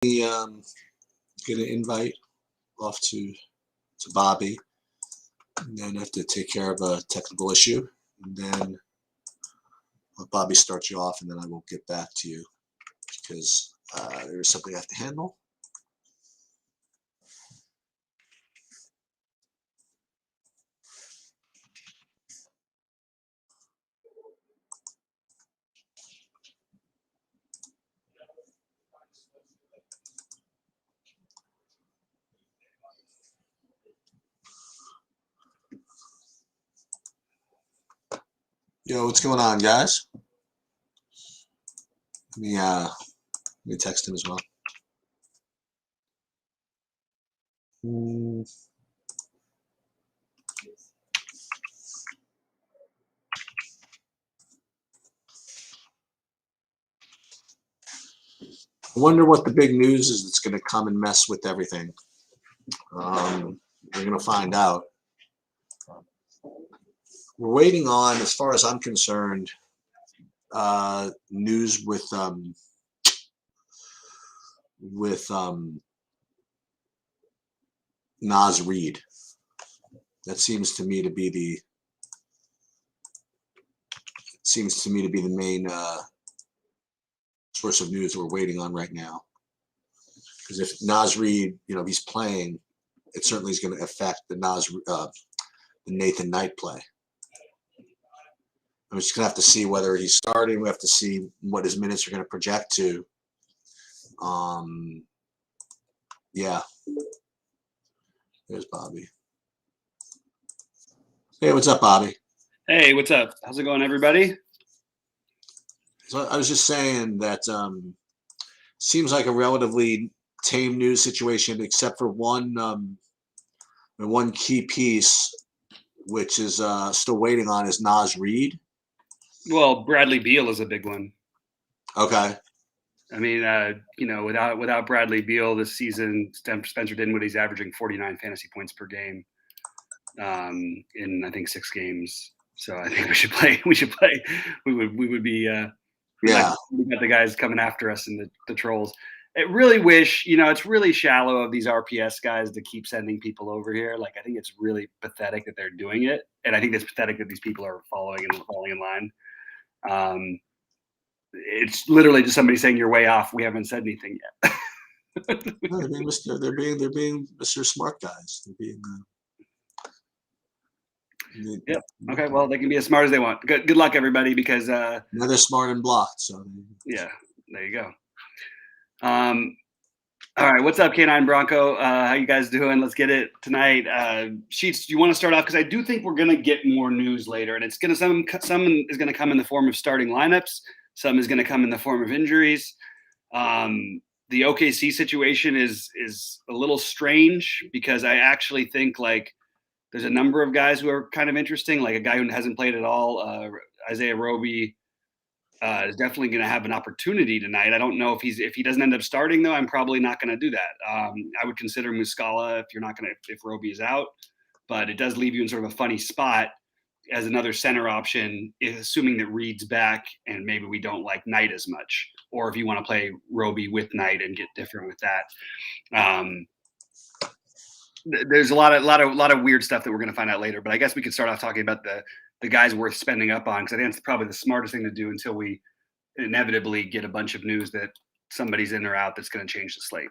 get an invite off to Bobby, and then I have to take care of a technical issue, and then Bobby starts you off, and then I will get back to you because there's something I have to handle. Yo, what's going on, guys? Let me text him as well. I wonder what the big news is that's going to come and mess with everything. We're going to find out. We're waiting on, as far as I'm concerned, news with Naz Reid. That seems to me to be the main source of news we're waiting on right now. Because if Naz Reid, he's playing, it certainly is going to affect the Nathan Knight play. I'm just going to have to see whether he's starting. We have to see what his minutes are going to project to. Yeah. There's Bobby. Hey, what's up, Bobby? Hey, what's up? How's it going, everybody? So I was just saying that seems like a relatively tame news situation, except for one key piece, which is still waiting on, is Naz Reid. Well, Bradley Beal is a big one. Okay. I mean, without Bradley Beal this season, Spencer Dinwiddie's averaging 49 fantasy points per game in I think 6 games. So I think we should play. We would be. We got the guys coming after us and the trolls. I really wish, it's really shallow of these RPS guys to keep sending people over here. Like, I think it's really pathetic that they're doing it, and I think it's pathetic that these people are falling in line. It's literally just somebody saying you're way off. We haven't said anything yet. No, they're being Mr. Smart guys. They're being. Yep. Okay. Well, they can be as smart as they want. Good luck, everybody, because now they're smart and blocked. So. Yeah. There you go. All right. What's up, K9 Bronco? How you guys doing? Let's get it tonight. Sheets, do you want to start off? Because I do think we're going to get more news later, and it's going to some is going to come in the form of starting lineups. Some is going to come in the form of injuries. The OKC situation is a little strange because I actually think there's a number of guys who are kind of interesting, like a guy who hasn't played at all. Isaiah Roby is definitely going to have an opportunity tonight. I don't know if he doesn't end up starting though. I'm probably not going to do that. I would consider Muscala if Roby is out, but it does leave you in sort of a funny spot as another center option, assuming that Reed's back and maybe we don't like Knight as much, or if you want to play Roby with Knight and get different with that. There's a lot of weird stuff that we're going to find out later, but I guess we could start off talking about the guys worth spending up on, because I think it's probably the smartest thing to do until we inevitably get a bunch of news that somebody's in or out that's going to change the slate.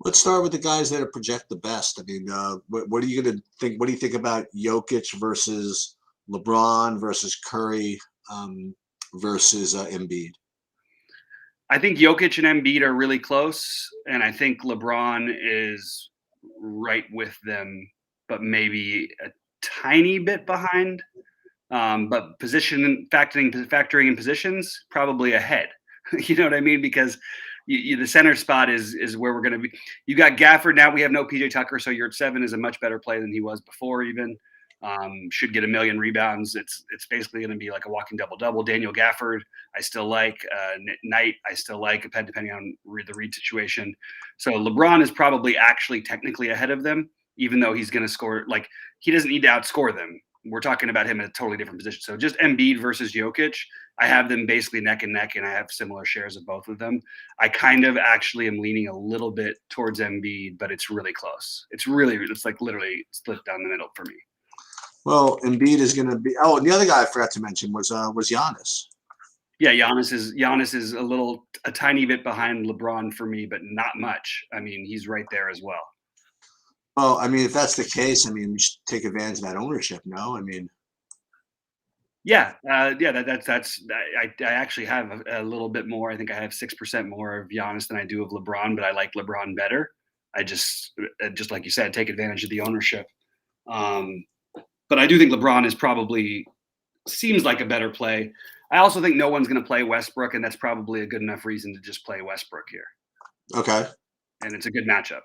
Let's start with the guys that are project the best. I mean, what are you going to think? What do you think about Jokic versus LeBron versus Curry versus Embiid? I think Jokic and Embiid are really close, and I think LeBron is right with them, but maybe a tiny bit behind. But factoring in positions, probably ahead. You know what I mean? Because the center spot is where we're going to be. You got Gafford now. We have no PJ Tucker, so your 7 is a much better play than he was before. Even should get 1 million rebounds. It's basically going to be like a walking double-double. Daniel Gafford, I still like. Knight, I still like, depending on the Reed situation. So LeBron is probably actually technically ahead of them, even though he's going to score. Like, he doesn't need to outscore them. we're talking about him in a totally different position. So just Embiid versus Jokic, I have them basically neck and neck, and I have similar shares of both of them. I kind of actually am leaning a little bit towards Embiid, but it's really close. It's like literally split down the middle for me. Well, Embiid is going to be. Oh, and the other guy I forgot to mention was Giannis. Yeah, Giannis is a tiny bit behind LeBron for me, but not much. I mean, he's right there as well. Well, I mean, if that's the case, I mean, we should take advantage of that ownership. No, I mean, yeah. That's. I actually have a little bit more. I think I have 6% more of Giannis than I do of LeBron, but I like LeBron better. I just like you said, take advantage of the ownership. But I do think LeBron is probably seems like a better play. I also think no one's going to play Westbrook, and that's probably a good enough reason to just play Westbrook here. Okay. And it's a good matchup.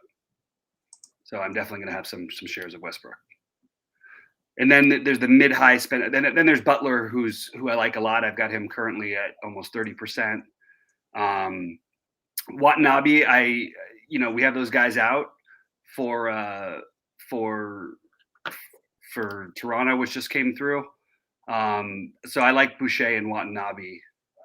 So I'm definitely going to have some shares of Westbrook. And then there's the mid-high spend. Then there's Butler, who I like a lot. I've got him currently at almost 30%. Watanabe, we have those guys out for Toronto, which just came through. So I like Boucher and Watanabe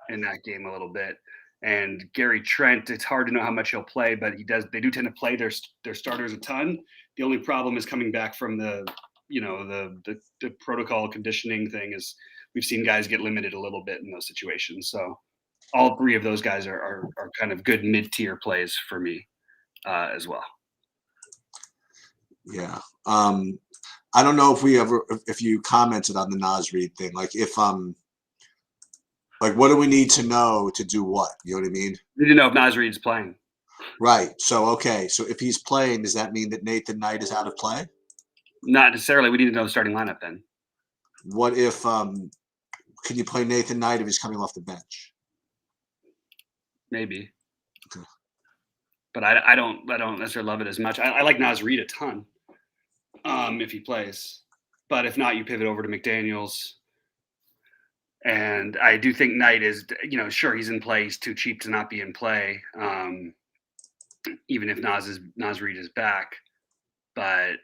in that game a little bit. And Gary Trent, it's hard to know how much he'll play, but they do tend to play their starters a ton. The only problem is coming back from the protocol conditioning thing is we've seen guys get limited a little bit in those situations. So all three of those guys are kind of good mid-tier plays for me as well. Yeah. I don't know if you commented on the Naz Reid thing. Like what do we need to know to do what? You know what I mean? We need to know if Naz Reid's playing. Right. So, okay. So if he's playing, does that mean that Nathan Knight is out of play? Not necessarily. We need to know the starting lineup then. What if can you play Nathan Knight if he's coming off the bench? Maybe. Okay. But I don't necessarily love it as much. I like Naz Reid a ton. If he plays, but if not, you pivot over to McDaniels. And I do think Knight is, sure, he's in play. He's too cheap to not be in play, even if Naz Reid is back. But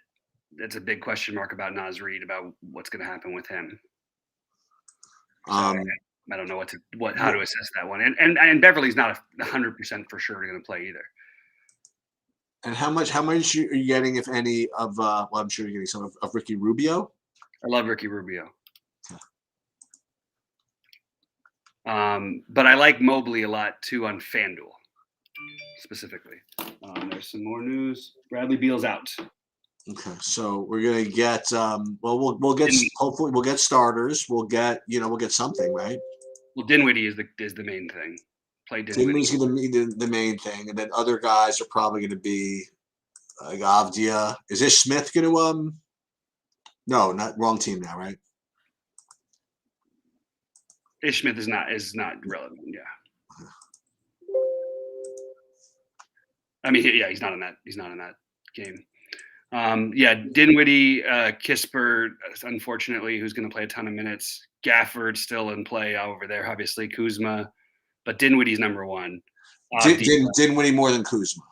that's a big question mark about Naz Reid, about what's going to happen with him. So I don't know how to assess that one. And Beverly's not 100% for sure going to play either. And how much are you getting, if any, of I'm sure you're getting some of Ricky Rubio? I love Ricky Rubio. But I like Mobley a lot too on FanDuel specifically. There's some more news. Bradley Beal's out. Okay, so we're gonna get we'll get hopefully we'll get starters. We'll get something, right? Well, Dinwiddie is the main thing. Play Dinwiddie. Dinwiddie's gonna be the main thing, and then other guys are probably gonna be like Avdia. Is Ish Smith gonna No, not wrong team now, right? Ish Smith is not relevant. Yeah. I mean, yeah, he's not in that game. Dinwiddie, Kisper, unfortunately, who's going to play a ton of minutes. Gafford still in play over there, obviously Kuzma, but Dinwiddie's number one. Dinwiddie more than Kuzma.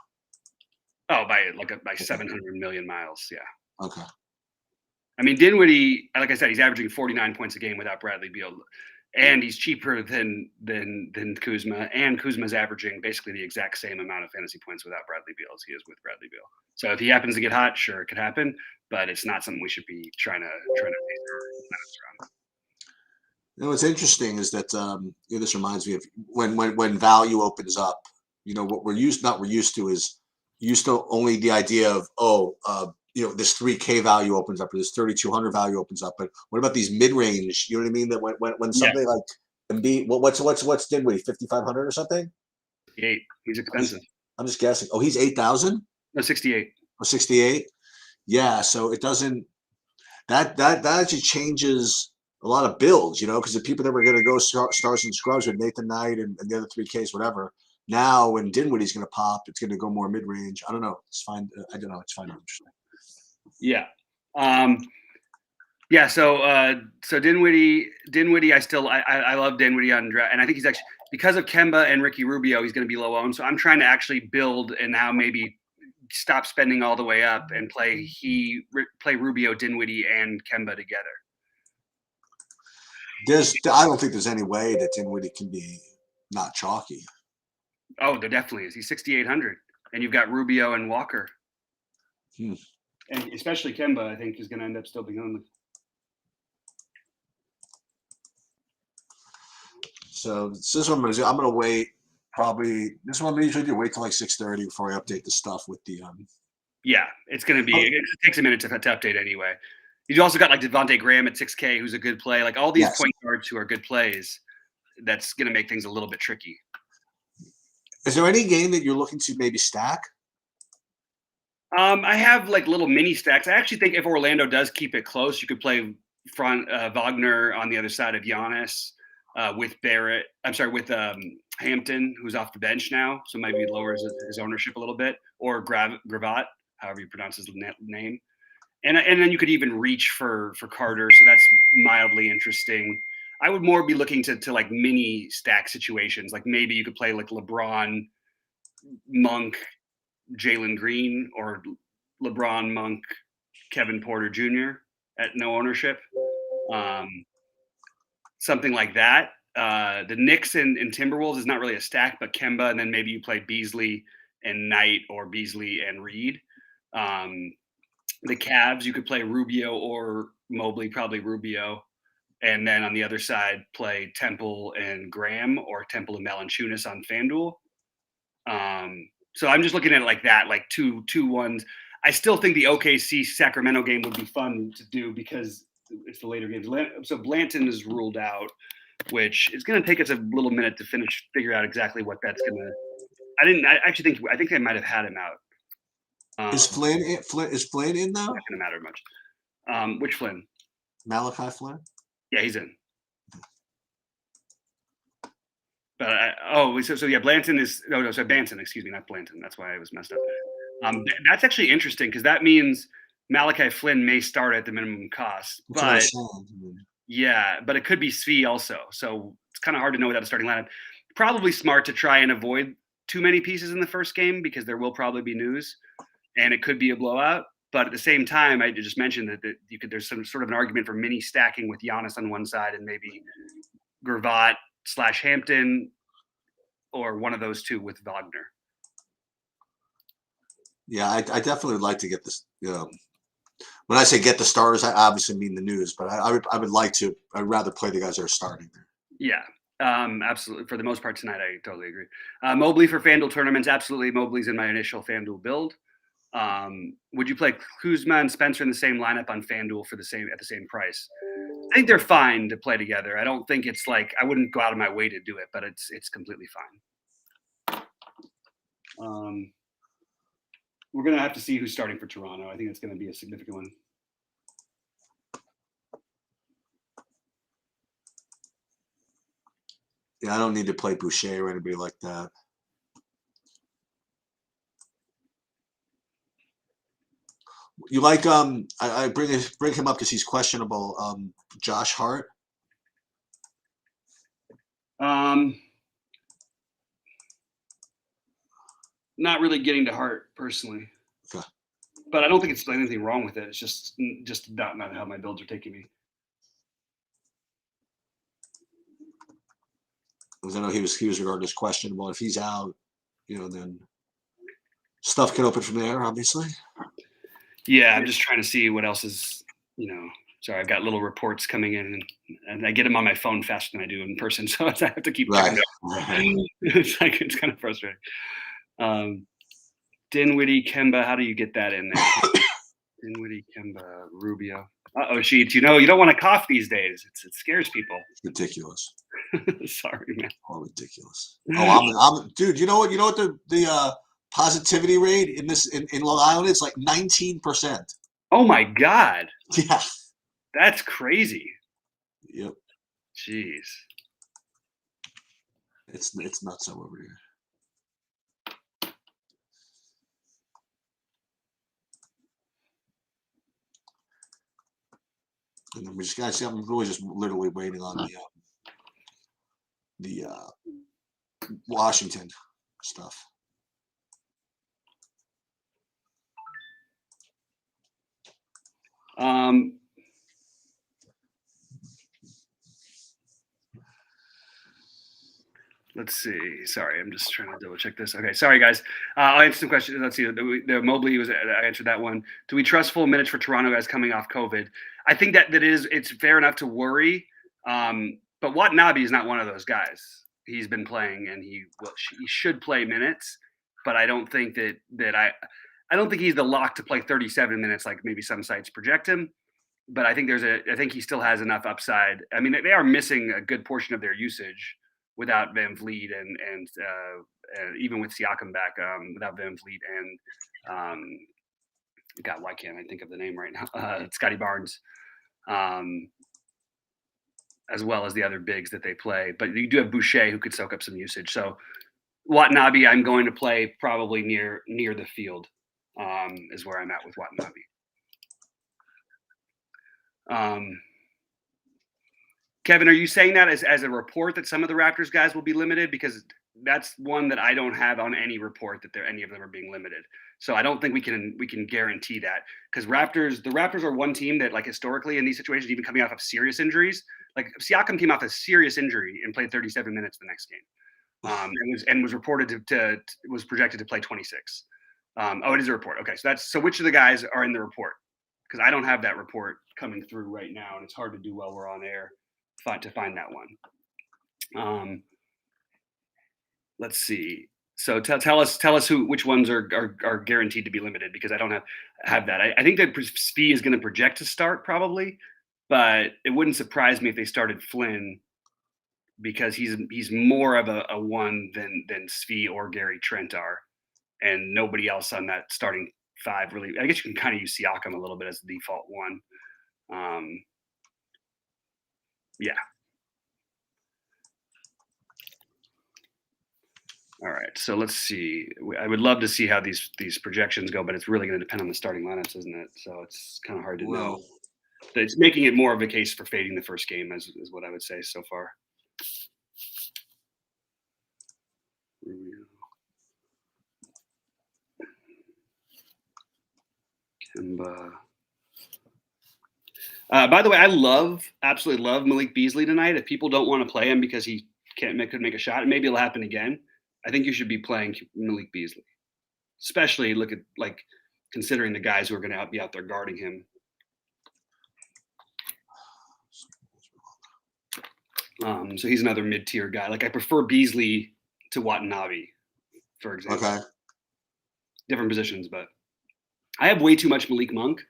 Oh, by 700 million miles. Yeah. Okay. I mean, Dinwiddie, like I said, he's averaging 49 points a game without Bradley Beal. And he's cheaper than Kuzma, and Kuzma's averaging basically the exact same amount of fantasy points without Bradley Beal as he is with Bradley Beal. So if he happens to get hot, sure, it could happen, but it's not something we should be trying to base our around. What's interesting is that this reminds me of when value opens up. What we're used to is only the idea of this 3K value opens up or this 3,200 value opens up. But what about these mid-range? You know what I mean? That when something like Embiid, what's Dinwiddie, 5,500 or something? 8. He's expensive. I'm just guessing. Oh, he's 8,000? No, 68. Oh, 68? Yeah. So it doesn't. That actually changes a lot of builds, because the people that were going to go stars and scrubs with Nathan Knight and the other 3Ks, whatever. Now when Dinwiddie's going to pop, it's going to go more mid-range. I don't know. It's fine. I don't know. It's fine. Interesting. Yeah. So Dinwiddie, I love Dinwiddie on draft, and I think he's actually, because of Kemba and Ricky Rubio, he's going to be low owned. So I'm trying to actually build and now maybe stop spending all the way up and play Rubio, Dinwiddie, and Kemba together. I don't think there's any way that Dinwiddie can be not chalky. Oh, there definitely is. He's 6,800, and you've got Rubio and Walker, and especially Kemba. I think is going to end up still being on the. So this is what I'm going to wait. Probably this is what I usually do. Wait till like 6:30 before I update the stuff with the. Yeah, it's going to be. It takes a minute to update anyway. You also got like Devontae Graham at 6K, who's a good play. Like all these point guards who are good plays. That's going to make things a little bit tricky. Is there any game that you're looking to maybe stack? I have like little mini stacks. I actually think if Orlando does keep it close, you could play Wagner on the other side of Giannis with Barrett. I'm sorry, with Hampton, who's off the bench now, so maybe lowers his ownership a little bit, or Gravatt, however you pronounce his name. And then you could even reach for Carter, so that's mildly interesting. I would more be looking to like mini stack situations. Like maybe you could play like LeBron, Monk, Jalen Green, or LeBron, Monk, Kevin Porter Jr. at no ownership. Something like that. The Knicks and Timberwolves is not really a stack, but Kemba, and then maybe you play Beasley and Knight or Beasley and Reed. The Cavs, you could play Rubio or Mobley, probably Rubio. And then on the other side, play Temple and Graham or Temple and Valanciunas on FanDuel. So I'm just looking at it like that, like 2-2-1s. I still think the OKC Sacramento game would be fun to do because it's the later games. So Blanton is ruled out, which is going to take us a little minute to figure out exactly what that's going to. I think they might have had him out. Is Flynn in now? Not going to matter much. Which Flynn? Malachi Flynn? Yeah, he's in. But so yeah, Blanton is so Banton, excuse me, not Blanton. That's why I was messed up. That's actually interesting because that means Malachi Flynn may start at the minimum cost. But yeah, but it could be Svi also. So it's kind of hard to know without a starting lineup. Probably smart to try and avoid too many pieces in the first game because there will probably be news, and it could be a blowout. But at the same time, I just mentioned that there's some sort of an argument for mini stacking with Giannis on one side and maybe Gravatt / Hampton or one of those two with Wagner. Yeah, I definitely would like to get this. When I say get the stars, I obviously mean the news, but I would like to. I'd rather play the guys that are starting there. Yeah, absolutely. For the most part tonight, I totally agree. Mobley for FanDuel tournaments, absolutely. Mobley's in my initial FanDuel build. Would you play Kuzma and Spencer in the same lineup on FanDuel at the same price? I think they're fine to play together. I don't think it's like I wouldn't go out of my way to do it, but it's completely fine. We're gonna have to see who's starting for Toronto. I think it's gonna be a significant one. Yeah, I don't need to play Boucher or anybody like that. You like I bring him up because he's questionable. Josh Hart. Not really getting to Hart personally. Okay. But I don't think it's anything wrong with it. It's just not how my builds are taking me. Because I know he was regarded as questionable. If he's out, then stuff can open from there, obviously. Yeah, I'm just trying to see what else is, sorry, I've got little reports coming in and I get them on my phone faster than I do in person. So I have to keep checking them. It's kind of frustrating. Dinwiddie, Kemba, how do you get that in there? Dinwiddie, Kemba, Rubio. Sheets, you don't want to cough these days. It scares people. It's ridiculous. Sorry, man. Oh, ridiculous. Oh, dude, you know what the positivity rate in Long Island is? Like 19%. Oh my God. Yeah. That's crazy. Yep. Jeez. It's nuts over here. And then we just gotta see. I'm really just literally waiting on the Washington stuff. Let's see. Sorry, I'm just trying to double check this. Okay, sorry guys. I'll answer some questions. Let's see. The Mobley I answered that one. Do we trust full minutes for Toronto guys coming off COVID? I think that it's fair enough to worry. But Watanabe is not one of those guys. He's been playing and he should play minutes, but I don't think I don't think he's the lock to play 37 minutes like maybe some sites project him. But I think I think he still has enough upside. I mean, they are missing a good portion of their usage without Van Vliet and even with Siakam back, without Van Vliet and God, why can't I think of the name right now? Scotty Barnes, as well as the other bigs that they play. But you do have Boucher who could soak up some usage. So Watanabe, I'm going to play probably near the field, is where I'm at with Watanabe. Kevin, are you saying that as a report that some of the Raptors guys will be limited? Because that's one that I don't have on any report that any of them are being limited. So I don't think we can guarantee that, because the Raptors are one team that, like, historically in these situations, even coming off of serious injuries, like Siakam came off a serious injury and played 37 minutes the next game, and was reported was projected to play 26. It is a report. Okay, so which of the guys are in the report? Because I don't have that report coming through right now, and it's hard to do while we're on air to find that one. Let's see. So tell us which ones are guaranteed to be limited, because I don't have that. I think that Svi is going to project to start probably, but it wouldn't surprise me if they started Flynn, because he's more of a one than Svi or Gary Trent are, and nobody else on that starting five really. I guess you can kind of use Siakam a little bit as the default one. Yeah. All right, so let's see. I would love to see how these projections go, but it's really going to depend on the starting lineups, isn't it? So it's kind of hard to know. It's making it more of a case for fading the first game, is what I would say so far. Rubio. Kemba. By the way, I absolutely love Malik Beasley tonight. If people don't want to play him because he couldn't make a shot, and maybe it'll happen again, I think you should be playing Malik Beasley, especially considering the guys who are going to be out there guarding him. So he's another mid-tier guy. Like, I prefer Beasley to Watanabe, for example. Okay. Different positions, but I have way too much Malik Monk,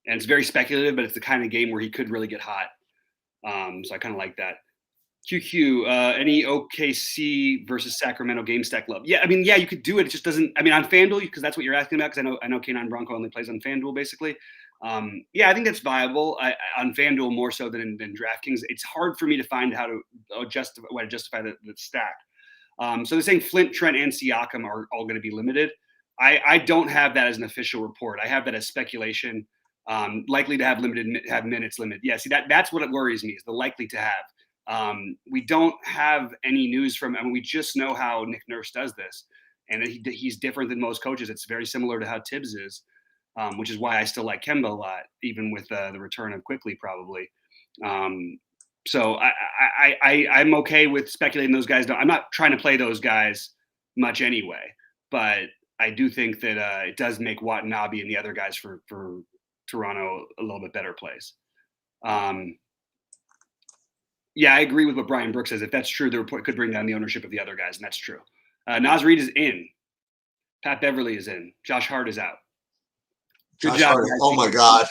and it's very speculative, but it's the kind of game where he could really get hot. So I kind of like that. QQ, any OKC versus Sacramento game stack love? Yeah, I mean, yeah, you could do it. It just doesn't. I mean, on FanDuel, because that's what you're asking about. Because I know K9 Bronco only plays on FanDuel, basically. Yeah, I think that's viable. On FanDuel more so than DraftKings. It's hard for me to find how to justify the stack. So they're saying Flint, Trent, and Siakam are all going to be limited. I don't have that as an official report. I have that as speculation. Likely to have minutes limit. Yeah, see that's what it worries me, is the likely to have. We don't have any news from. I mean, we just know how Nick Nurse does this, and he's different than most coaches. It's very similar to how Tibbs is, which is why I still like Kemba a lot, even with the return of Quickly probably. So I'm okay with speculating those guys. I'm not trying to play those guys much anyway, but I do think that it does make Watanabe and the other guys for Toronto a little bit better plays. Yeah, I agree with what Brian Brooks says. If that's true, the report could bring down the ownership of the other guys, and that's true. Naz Reid is in. Pat Beverly is in. Josh Hart is out. Good job. Oh my God.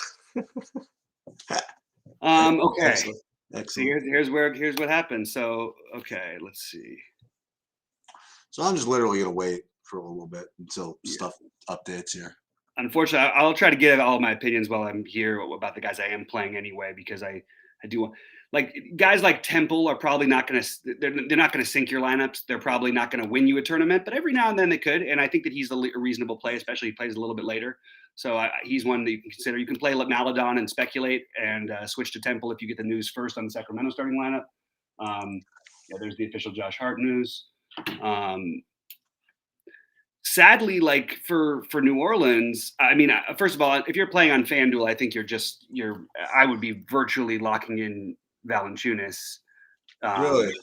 Okay. Excellent. So here's what happened. So okay, let's see. So I'm just literally gonna wait for a little bit until stuff updates here. Unfortunately, I'll try to give all my opinions while I'm here about the guys I am playing anyway, because I do want, like, guys like Temple are probably not going to, they're not going to sink your lineups. They're probably not going to win you a tournament, but every now and then they could. And I think that he's a reasonable play, especially if he plays a little bit later. So he's one that you can consider. You can play Maladon and speculate and switch to Temple if you get the news first on the Sacramento starting lineup. Yeah, there's the official Josh Hart news. Sadly, like for New Orleans, I mean, first of all, if you're playing on FanDuel, I think I would be virtually locking in Valanciunas. Really?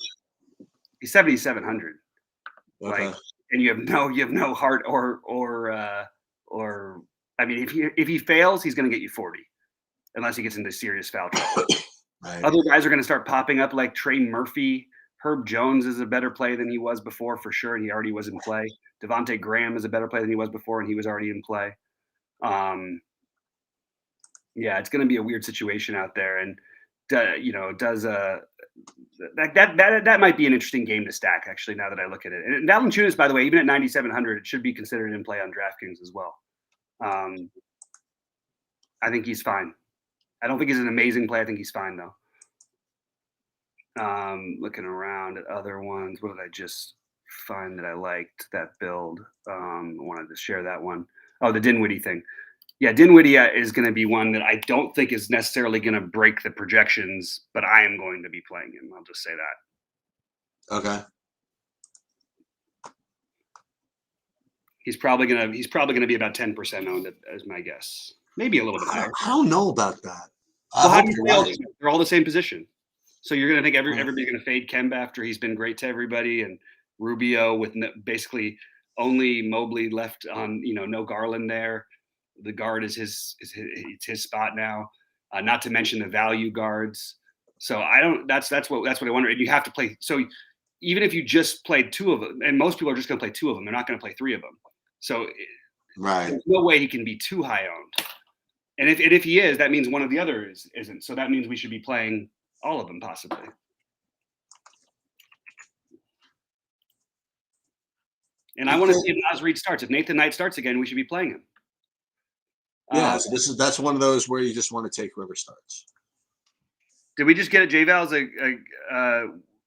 He's 7,700. Okay. Like, and you have no heart or I mean, if he fails, he's going to get you 40, unless he gets into serious foul trouble. Right. Other guys are going to start popping up like Trey Murphy. Herb Jones is a better play than he was before for sure, and he already was in play. Devontae Graham is a better play than he was before, and he was already in play. Yeah, it's going to be a weird situation out there, and that might be an interesting game to stack. Actually, now that I look at it, and Valanciunas, by the way, even at 9,700, it should be considered in play on DraftKings as well. I think he's fine. I don't think he's an amazing play. I think he's fine though. Looking around at other ones, what did I just find that I liked that build? I wanted to share that one. Oh, the Dinwiddie thing. Yeah, Dinwiddie is going to be one that I don't think is necessarily going to break the projections, but I am going to be playing him. I'll just say that. Okay. He's probably gonna be about 10% owned, as my guess. Maybe a little bit higher. I don't know about that. Well, how do you feel? They're all the same position. So you're going to think everybody's going to fade Kemba after he's been great to everybody, and Rubio with basically only Mobley left on, no Garland there. The guard is his spot now. Not to mention the value guards. So that's what I wonder. And you have to play. So even if you just played two of them, and most people are just going to play two of them, they're not going to play three of them. So right, there's no way he can be too high owned. And if he is, that means one of the others isn't. So that means we should be playing all of them possibly. And I want to see if Naz Reid starts. If Nathan Knight starts again, we should be playing him. Yeah, so that's one of those where you just want to take whoever starts. Did we just get it? J-Val's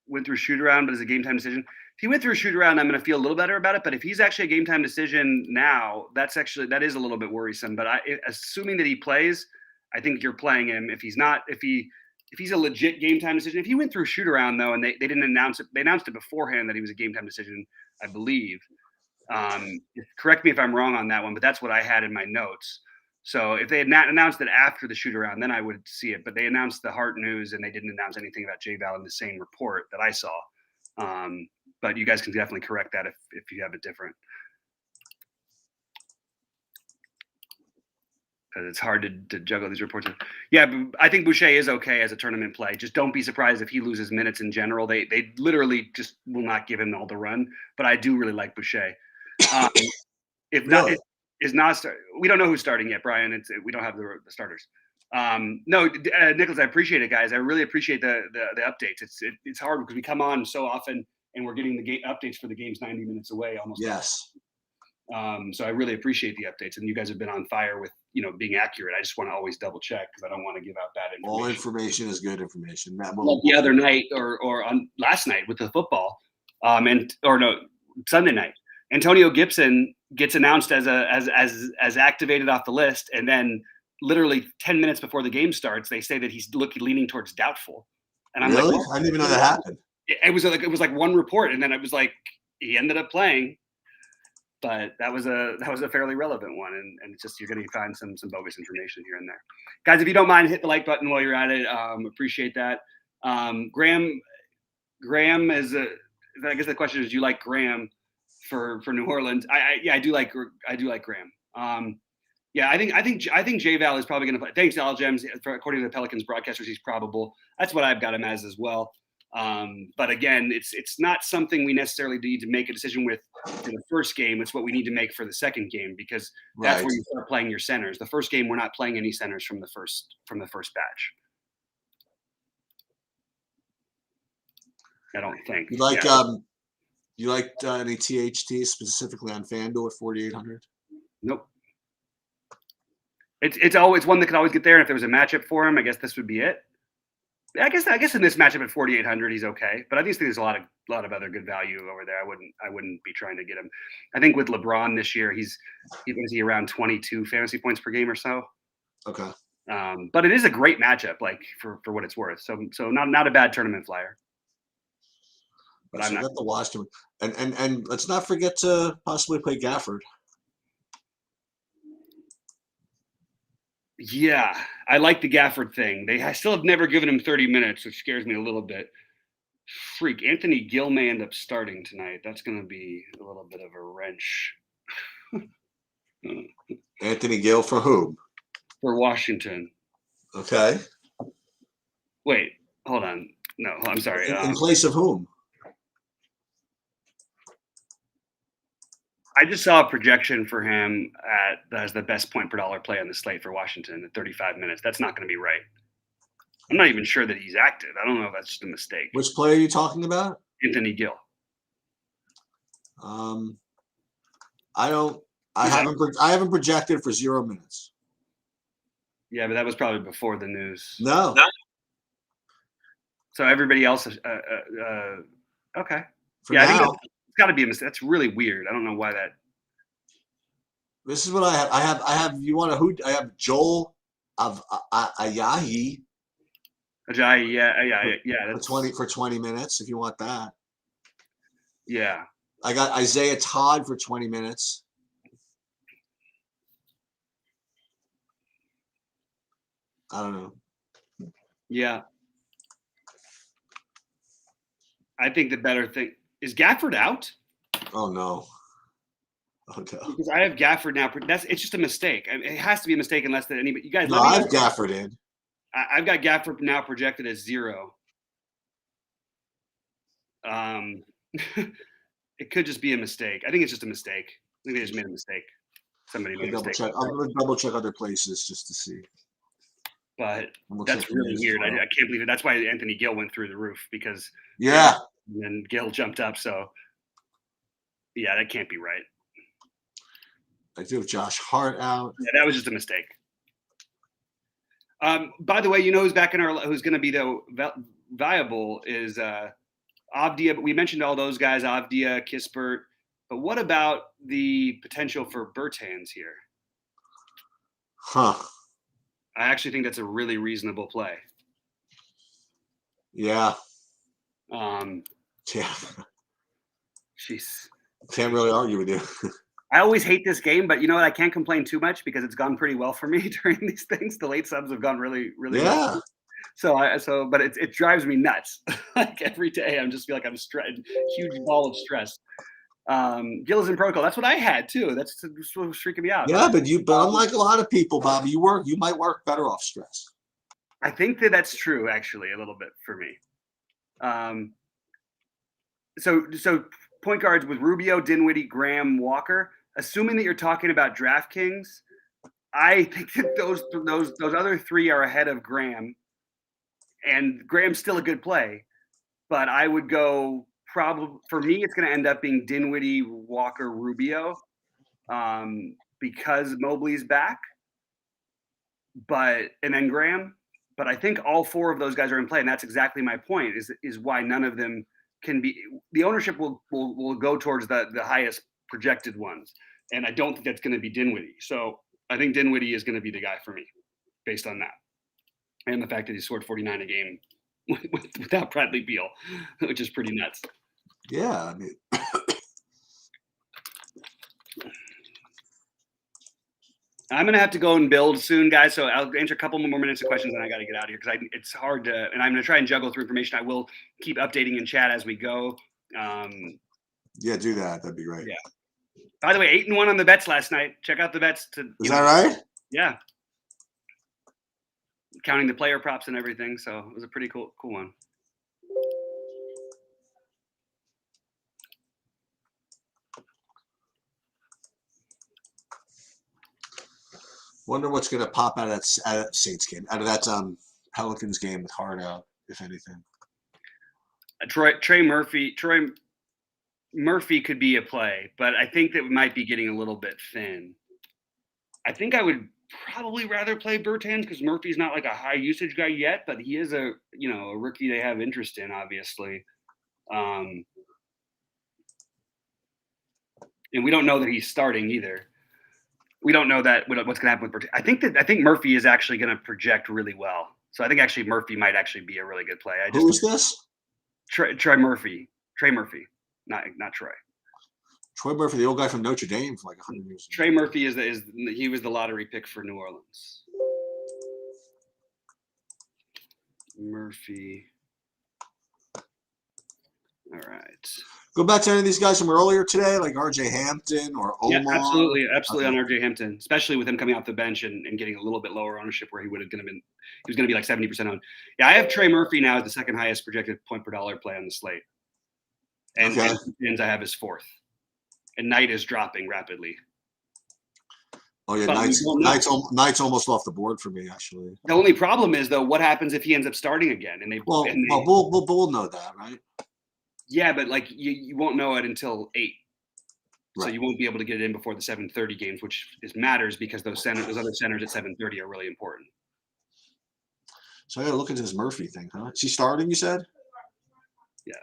went through shoot around, but it's a game time decision. If he went through a shoot around, I'm going to feel a little better about it. But if he's actually a game time decision now, that is a little bit worrisome. But assuming that he plays, I think you're playing him. If he's not, if he's a legit game time decision, if he went through shoot around though, and they didn't announce it, they announced it beforehand that he was a game time decision, I believe. Correct me if I'm wrong on that one, but that's what I had in my notes. So if they had not announced it after the shoot around, then I would see it. But they announced the Hart news, and they didn't announce anything about J-Val in the same report that I saw. But you guys can definitely correct that if you have it different. Because it's hard to juggle these reports. Yeah, but I think Boucher is okay as a tournament play. Just don't be surprised if he loses minutes in general. They literally just will not give him all the run. But I do really like Boucher. If not, Really? is not start. We don't know who's starting yet, Brian. We don't have the starters. No, Nicholas, I appreciate it, guys. I really appreciate the updates. It's hard because we come on so often and we're getting the updates for the games 90 minutes away almost. Yes. So I really appreciate the updates, and you guys have been on fire with being accurate. I just want to always double check because I don't want to give out bad information. All information is good information. Like the other night or on last night with the football, Sunday night, Antonio Gibson gets announced as activated off the list, and then literally 10 minutes before the game starts, they say that he's leaning towards doubtful. And I'm really? like, I didn't even know that happened. It was like one report, and then it was like he ended up playing. But that was a fairly relevant one, and it's just you're going to find some bogus information here and there. Guys, if you don't mind, hit the like button while you're at it. Appreciate that. Graham is I guess the question is, do you like Graham for New Orleans? I do like Graham. I think J-Val is probably going to play. Thanks, Algems. According to the Pelicans broadcasters, he's probable. That's what I've got him as well. But again, it's not something we necessarily need to make a decision with in the first game. It's what we need to make for the second game, because that's where you start playing your centers. The first game, we're not playing any centers from the first batch. I don't think. You like any THT specifically on FanDuel at 4,800? Nope. It's always one that could always get there. And if there was a matchup for him, I guess this would be it. I guess in this matchup at 4,800, he's okay. But I just think there's a lot of other good value over there. I wouldn't be trying to get him. I think with LeBron this year, he's around 22 fantasy points per game or so. Okay. But it is a great matchup, like for what it's worth. So not a bad tournament flyer. But I'm not to watch him. And let's not forget to possibly play Gafford. Yeah, I like the Gafford thing. I still have never given him 30 minutes, which scares me a little bit. Freak. Anthony Gill may end up starting tonight. That's going to be a little bit of a wrench. Anthony Gill for whom? For Washington. Okay. Wait, hold on. No, I'm sorry. In place of whom? I just saw a projection for him as the best point per dollar play on the slate for Washington at 35 minutes. That's not going to be right. I'm not even sure that he's active. I don't know if that's just a mistake. Which player are you talking about? Anthony Gill. I haven't projected for 0 minutes. Yeah, but that was probably before the news. No. So everybody else is okay. For now, I think it's got to be a mistake. That's really weird. I don't know why that. This is what I have. I have. You want to who? I have Joel Ayayi. Ajayi, yeah. For 20 minutes, if you want that. Yeah. I got Isaiah Todd for 20 minutes. I don't know. Yeah. I think the better thing is Gafford out. Oh no. Because I have Gafford now. It's just a mistake. I mean, it has to be a mistake unless that anybody. You guys. No, I have Gafford in. I've got Gafford now projected as 0. It could just be a mistake. I think it's just a mistake. I think they just made a mistake. Somebody made a mistake. I'm going to double check other places just to see. But that's really weird. I can't believe it. That's why Anthony Gill went through the roof because and then Gill jumped up. So yeah, that can't be right. I do have Josh Hart out. Yeah, that was just a mistake. By the way, you know who's back in who's going to be viable is Avdia. But we mentioned all those guys, Avdia, Kispert. But what about the potential for Bertans here? Huh. I actually think that's a really reasonable play. Yeah. Yeah. Jeez. Can't really argue with you. I always hate this game, but you know what? I can't complain too much because it's gone pretty well for me during these things. The late subs have gone really, really well. But it drives me nuts. Like every day, I'm just feel like I'm stressed, huge ball of stress. Gill is in protocol. That's what I had too. That's what was freaking me out. Yeah, but unlike a lot of people, Bobby, you might work better off stress. I think that's true, actually, a little bit for me. So point guards with Rubio, Dinwiddie, Graham, Walker. Assuming that you're talking about Draftkings, I think that those other 3 are ahead of Graham, and Graham's still a good play, but I would go probably for me it's going to end up being Dinwiddie, Walker, Rubio, because Mobley's back, and then Graham. But I think all 4 of those guys are in play, and that's exactly my point. Is why none of them can be. The ownership will go towards the highest projected ones, and I don't think that's going to be Dinwiddie. So I think Dinwiddie is going to be the guy for me, based on that, and the fact that he scored 49 a game without Bradley Beal, which is pretty nuts. Yeah, I mean. I'm gonna have to go and build soon, guys. So I'll answer a couple more minutes of questions, and I got to get out of here because it's hard to. And I'm gonna try and juggle through information. I will keep updating in chat as we go. Yeah, do that. That'd be great. Yeah. By the way, 8-1 on the bets last night. Check out the bets. Is that right? Yeah. Counting the player props and everything, so it was a pretty cool one. Wonder what's going to pop out of that Saints game, out of that Pelicans game with Hart out, if anything. Trey Murphy could be a play, but I think that we might be getting a little bit thin. I think I would probably rather play Bertans because Murphy's not like a high usage guy yet, but he is a rookie they have interest in, obviously. And we don't know that he's starting either. We don't know that what's going to happen with Bertans. I think Murphy is actually going to project really well. So I think actually Murphy might actually be a really good play. Who is this? Trey Murphy, not Troy. Troy Murphy, the old guy from Notre Dame for like 100 years. Trey Murphy he was the lottery pick for New Orleans. Murphy. All right. Go back to any of these guys from earlier today, like R.J. Hampton or Omar. Yeah, absolutely Okay. on R.J. Hampton, especially with him coming off the bench and getting a little bit lower ownership where he was going to be like 70% owned. Yeah, I have Trey Murphy now as the second highest projected point per dollar play on the slate, and Hamptons I have as fourth, and Knight is dropping rapidly. Oh yeah, Knight's almost off the board for me actually. The only problem is though, what happens if he ends up starting again? And we'll know that, right? Yeah, but like you won't know it until 8. Right. So you won't be able to get it in before the 7:30 games, which matters because those other centers at 7:30 are really important. So I got to look into this Murphy thing, huh? Is he starting? You said? Yeah,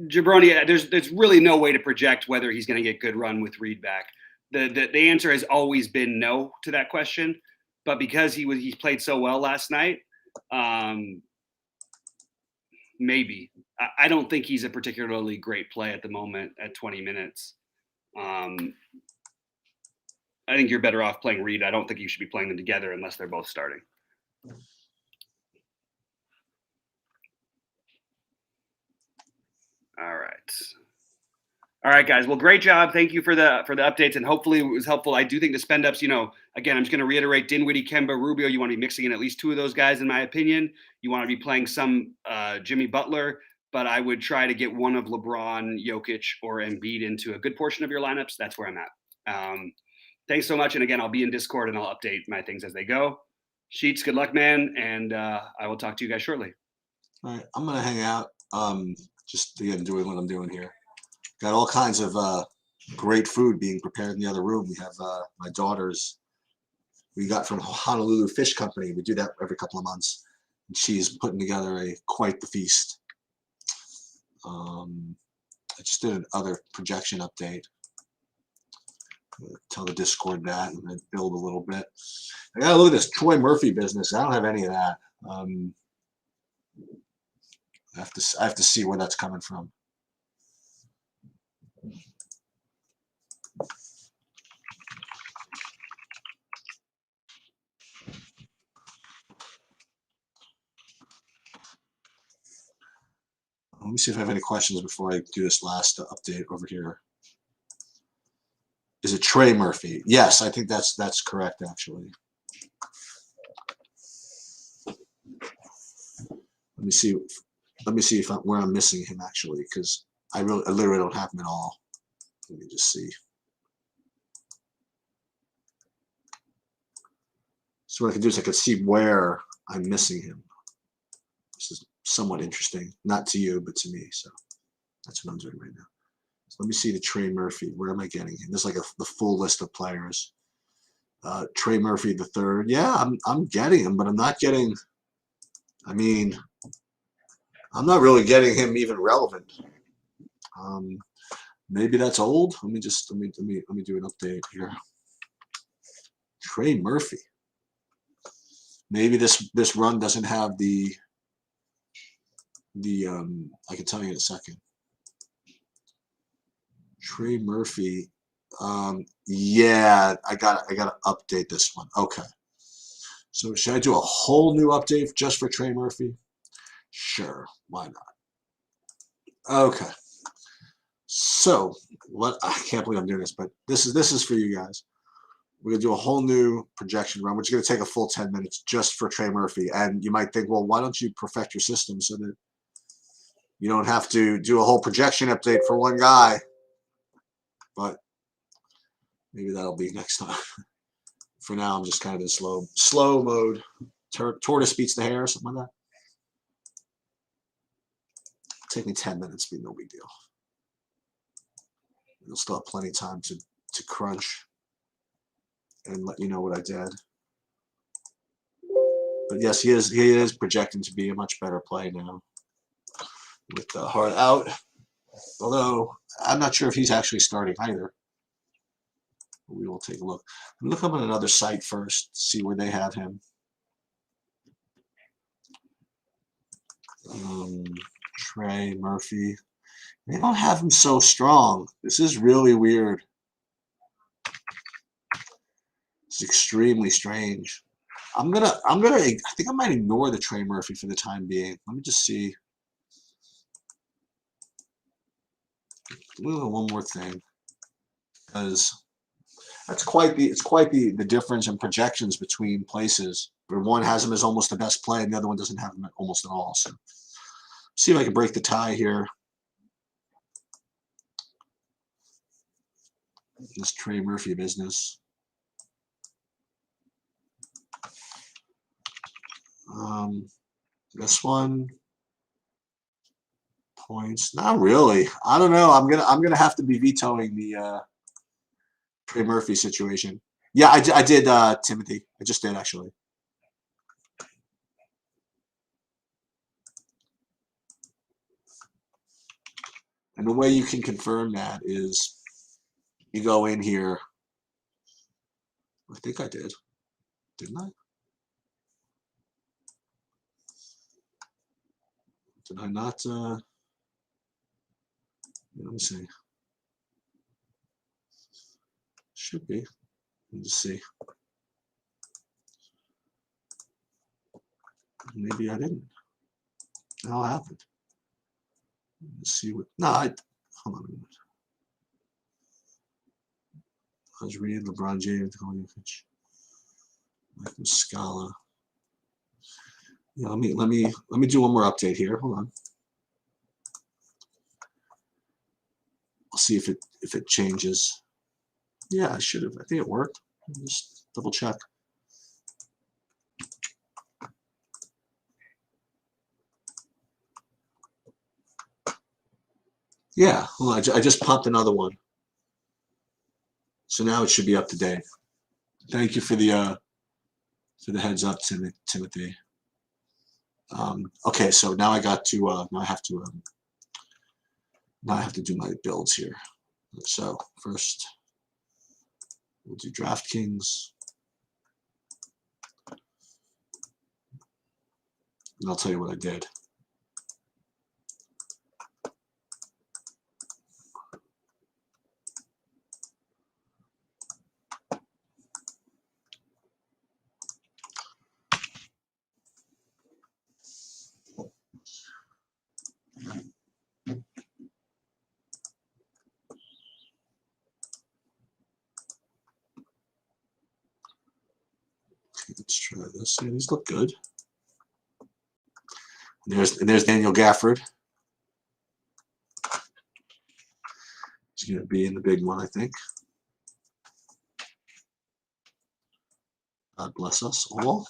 Jabroni. There's really no way to project whether he's going to get good run with Reed back. The answer has always been no to that question, but because he played so well last night, maybe. I don't think he's a particularly great play at the moment at 20 minutes. I think you're better off playing Reed. I don't think you should be playing them together unless they're both starting. All right, guys. Well, great job. Thank you for the updates, and hopefully it was helpful. I do think the spend ups, again, I'm just going to reiterate: Dinwiddie, Kemba, Rubio. You want to be mixing in at least 2 of those guys, in my opinion. You want to be playing some Jimmy Butler, but I would try to get one of LeBron, Jokic, or Embiid into a good portion of your lineups. That's where I'm at. Thanks so much, and again, I'll be in Discord and I'll update my things as they go. Sheets, good luck, man, and I will talk to you guys shortly. All right, I'm gonna hang out. Just again doing what I'm doing here. Got all kinds of great food being prepared in the other room. We have my daughter's. We got from Honolulu Fish Company. We do that every couple of months, and she's putting together quite the feast. I just did another projection update. Tell the Discord that and then build a little bit. I gotta look at this Trey Murphy business. I don't have any of that. I have to see where that's coming from. Let me see if I have any questions before I do this last update over here. Is it Trey Murphy? Yes, I think that's correct actually. Let me see if where I'm missing him actually, because I literally don't have him at all. Let me just see. So what I can do is I can see where I'm missing him. This is somewhat interesting, not to you, but to me. So that's what I'm doing right now. So let me see the Trey Murphy. Where am I getting him? There's like the full list of players. Trey Murphy the third. Yeah, I'm getting him, but I'm not getting. I mean, I'm not really getting him even relevant. Maybe that's old. Let me do an update here. Trey Murphy. Maybe this run doesn't have the I can tell you in a second. Trey Murphy. Yeah, I gotta update this one. Okay. So should I do a whole new update just for Trey Murphy? Sure, why not? Okay. So I can't believe I'm doing this, but this is for you guys. We're gonna do a whole new projection run, which is gonna take a full 10 minutes just for Trey Murphy. And you might think, well, why don't you perfect your system so that you don't have to do a whole projection update for one guy? But maybe that'll be next time. For now, I'm just kind of in slow mode. Tortoise beats the hare, or something like that. Take me 10 minutes, be no big deal. You'll still have plenty of time to crunch and let you know what I did. But yes, he is projecting to be a much better play now with the heart out. Although I'm not sure if he's actually starting either. We will take a look. Look up on another site first to see where they have him. Trey Murphy. They don't have him so strong. This is really weird. It's extremely strange. I think I might ignore the Trey Murphy for the time being. Let me just see. one more thing, because it's quite the difference in projections between places where one has him as almost the best play and the other one doesn't have him almost at all. So see if I can break the tie here. This Trey Murphy business. This one points. Not really. I don't know. I'm gonna have to be vetoing the Trey Murphy situation. Yeah, I did Timothy. I just did actually. And the way you can confirm that is you go in here. I think I did. Didn't I? Did I not? Let me see. Should be. Let me just see. Maybe I didn't. How happened? Let's see what. No, hold on a minute. I was reading LeBron James, Jokic, Michael Scala. Yeah, let me do one more update here. Hold on. I'll see if it changes. Yeah, I should have. I think it worked. Just double check. Yeah, well, I just popped another one. So now it should be up to date. Thank you for the heads up, Timothy. Okay, so now I got to now I have to do my builds here. So first we'll do Draftkings, and I'll tell you what I did. Let's try this. Yeah, these look good. And there's Daniel Gafford. He's going to be in the big one, I think. God bless us all.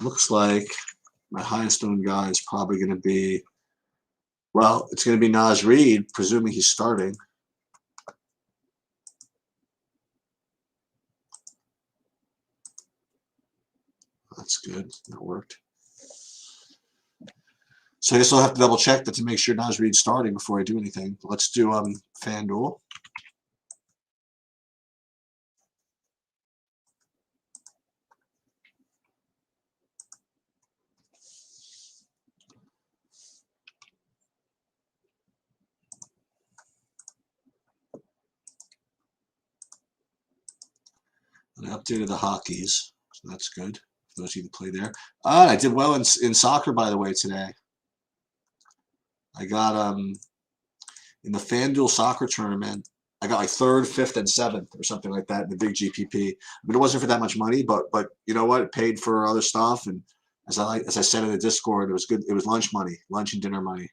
Looks like my highest owned guy is probably going to be, well, it's going to be Naz Reid, presuming he's starting. That's good. That worked. So I guess I'll have to double check that to make sure Naz Reid's starting before I do anything. Let's do FanDuel. And I updated the hockeys, so that's good. For those of you who play there. I did well in soccer, by the way, today. I got in the FanDuel soccer tournament, I got like 3rd, 5th, and 7th or something like that in the big GPP. I mean, it wasn't for that much money, but you know what? It paid for other stuff, and as I said in the Discord, it was good. It was lunch money, lunch and dinner money.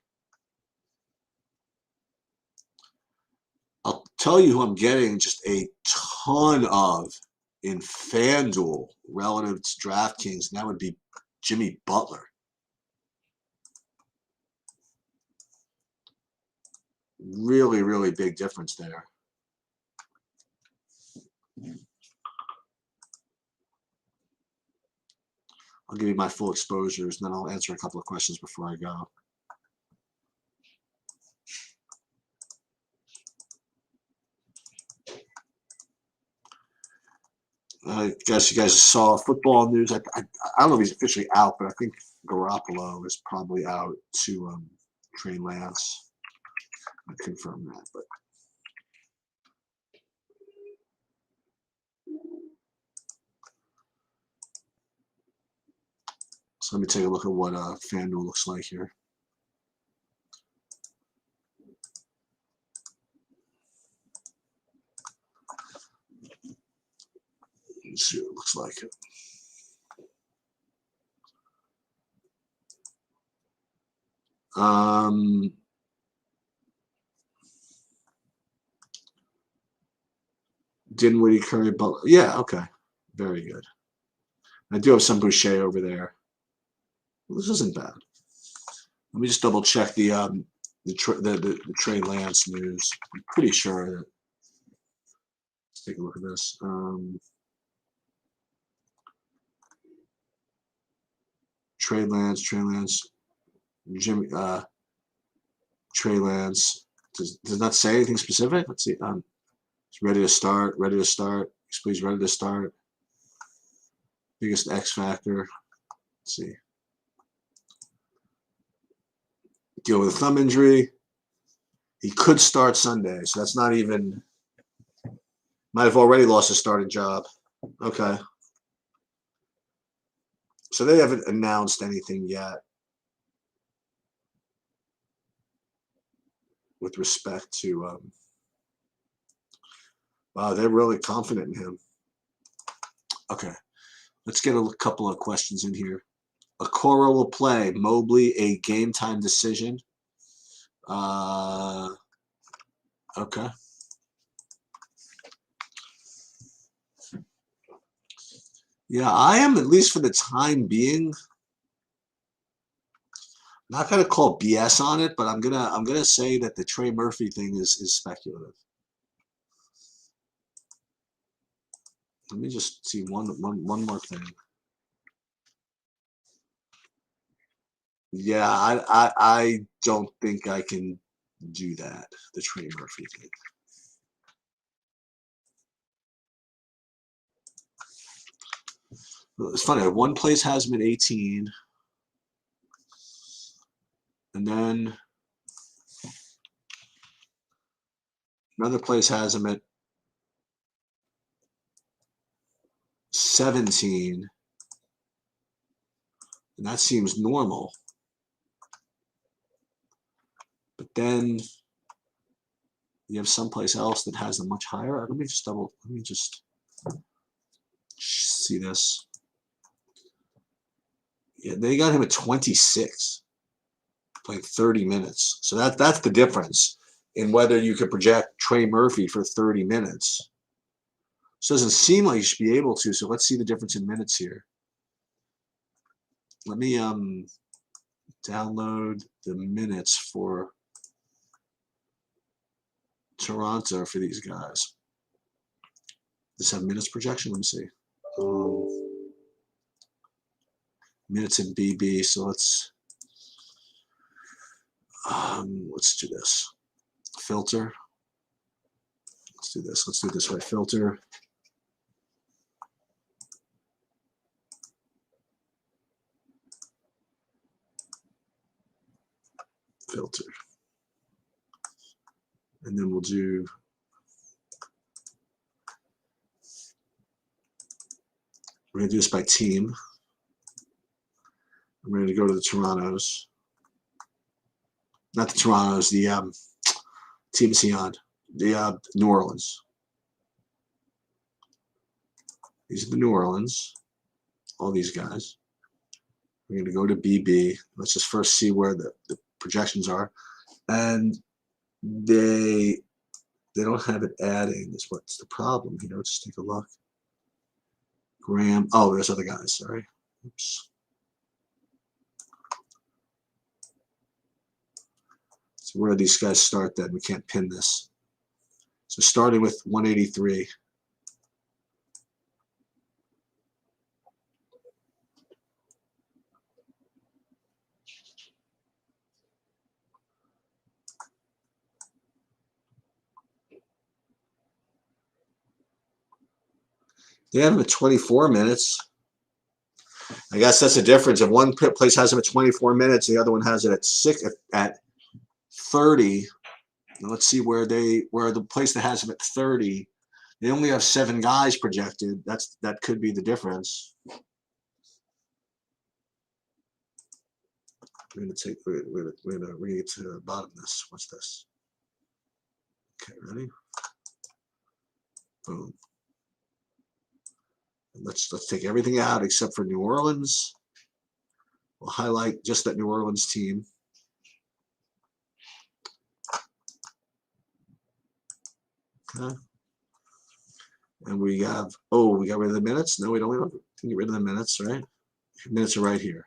I'll tell you who I'm getting just a ton of in FanDuel relative to DraftKings, and that would be Jimmy Butler. Really, really big difference there. I'll give you my full exposures, and then I'll answer a couple of questions before I go. I guess you guys saw football news. I don't know if he's officially out, but I think Garoppolo is probably out to Trey Lance. I confirm that, but So let me take a look at what FanDuel looks like here. Let's see what it looks like. Dinwiddie, Curry, Butler. Yeah, okay. Very good. I do have some Boucher over there. Well, this isn't bad. Let me just double check the Trey Lance news. I'm pretty sure that. Let's take a look at this. Trey Lance, Jimmy, Trey Lance. Does not say anything specific. Let's see. He's ready to start. Please ready to start. Biggest X factor. Let's see. Gill with a thumb injury. He could start Sunday, so that's not even. Might have already lost his starting job. Okay. So they haven't announced anything yet with respect to. Wow, they're really confident in him. Okay. Let's get a couple of questions in here. Okoro will play. Mobley, a game time decision. Okay. Yeah, I am, at least for the time being, not gonna call BS on it, but I'm gonna say that the Trey Murphy thing is speculative. Let me just see one more thing. Yeah, I don't think I can do that, the Trey Murphy thing. It's funny, one place has him at 18, and then another place has him at 17, and that seems normal. But then you have someplace else that has them much higher. Let me just see this. Yeah, they got him at 26, playing 30 minutes. So that's the difference in whether you could project Trey Murphy for 30 minutes. So it doesn't seem like you should be able to. So let's see the difference in minutes here. Let me download the minutes for Toronto for these guys. Does have minutes projection? Let me see. Minutes in BB. So let's do this. Filter. Let's do this. Let's do it this way. Filter. Filter. And then we'll do we're going to do this by team. I'm going to go to the Torontos. Not the Torontos, the Team Sion, the New Orleans. These are the New Orleans, all these guys. We're going to go to BB. Let's just first see where the projections are. And they don't have it adding. That's what's the problem here. Let's just take a look. Graham. Oh, there's other guys. Sorry. Oops. So where do these guys start then? We can't pin this. So starting with 183. They have him at 24 minutes. I guess that's the difference. If one place has him at 24 minutes, the other one has it at 30. Now let's see where the place that has him at 30. They only have 7 guys projected. That could be the difference. We're gonna get to the bottom of this. What's this? Okay, ready? Boom. And let's take everything out except for New Orleans. We'll highlight just that New Orleans team. Okay. And we have, we got rid of the minutes? No, we don't get rid of the minutes, right? Minutes are right here.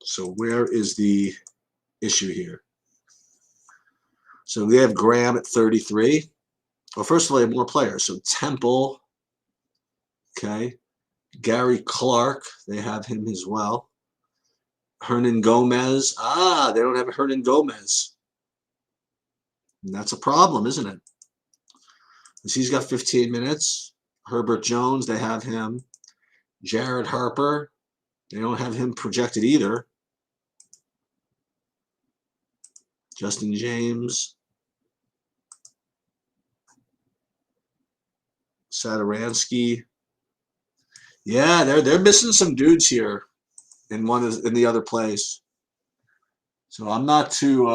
So where is the issue here? So we have Graham at 33. Well, first of all, they have more players. So Temple, okay. Gary Clark, they have him as well. Hernan Gomez. They don't have Hernan Gomez. And that's a problem, isn't it? Because he's got 15 minutes. Herbert Jones, they have him. Jared Harper, they don't have him projected either. Justin James. Sadaransky. Yeah, they're missing some dudes here. And one is in the other place. So I'm not too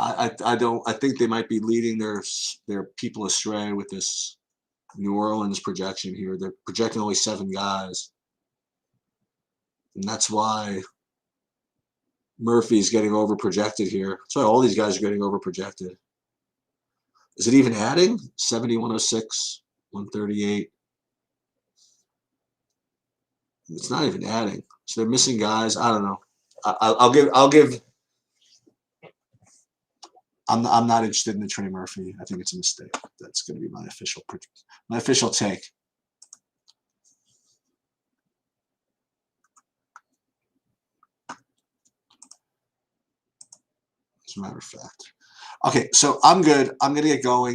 I think they might be leading their people astray with this New Orleans projection here. They're projecting only 7 guys. And that's why Murphy's getting over projected here. That's why all these guys are getting over projected. Is it even adding? 70, 106, 138. It's not even adding. So they're missing guys. I don't know. I'll give. I'm not interested in the Trey Murphy. I think it's a mistake. That's going to be my official take. As a matter of fact. Okay, so I'm good. I'm going to get going.